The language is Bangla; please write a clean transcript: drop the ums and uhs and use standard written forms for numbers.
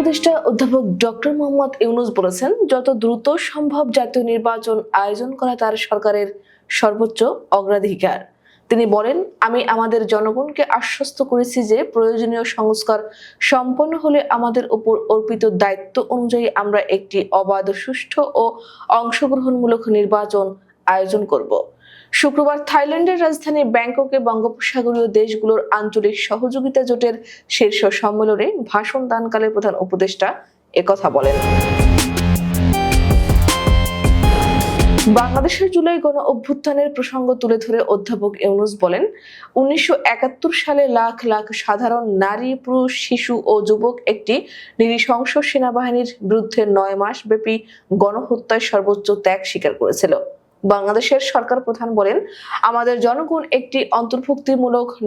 উপদেষ্টা অধ্যাপক ডক্টর মোহাম্মদ ইউনূস বলেছেন, যত দ্রুত সম্ভব জাতীয় নির্বাচন আয়োজন করা তার সরকারের সর্বোচ্চ অগ্রাধিকার। তিনি বলেন, আমি আমাদের জনগণকে আশ্বস্ত করেছি যে প্রয়োজনীয় সংস্কার সম্পন্ন হলে আমাদের উপর অর্পিত দায়িত্ব অনুযায়ী আমরা একটি অবাধ, সুষ্ঠু ও অংশগ্রহণমূলক নির্বাচন আয়োজন করব। শুক্রবার থাইল্যান্ডের রাজধানী ব্যাংককে বঙ্গোপসাগরীয় দেশগুলোর আঞ্চলিক সহযোগিতা জোটের শীর্ষ সম্মেলনে ভাষণ দানকালে প্রধান উপদেষ্টা একথা বলেন। বাংলাদেশের জুলাই গণ অভ্যুত্থানের প্রসঙ্গ তুলে ধরে অধ্যাপক ইউনূস বলেন, ১৯৭১ সালে লাখ লাখ সাধারণ নারী, পুরুষ, শিশু ও যুবক একটি নৃশংস সেনাবাহিনীর বিরুদ্ধে ৯ মাস ব্যাপী গণহত্যায় সর্বোচ্চ ত্যাগ স্বীকার করেছিল। বাংলাদেশের সরকার প্রধান বলেন, আমাদের জনগণ একটি অন্তর্ভুক্তিমূলক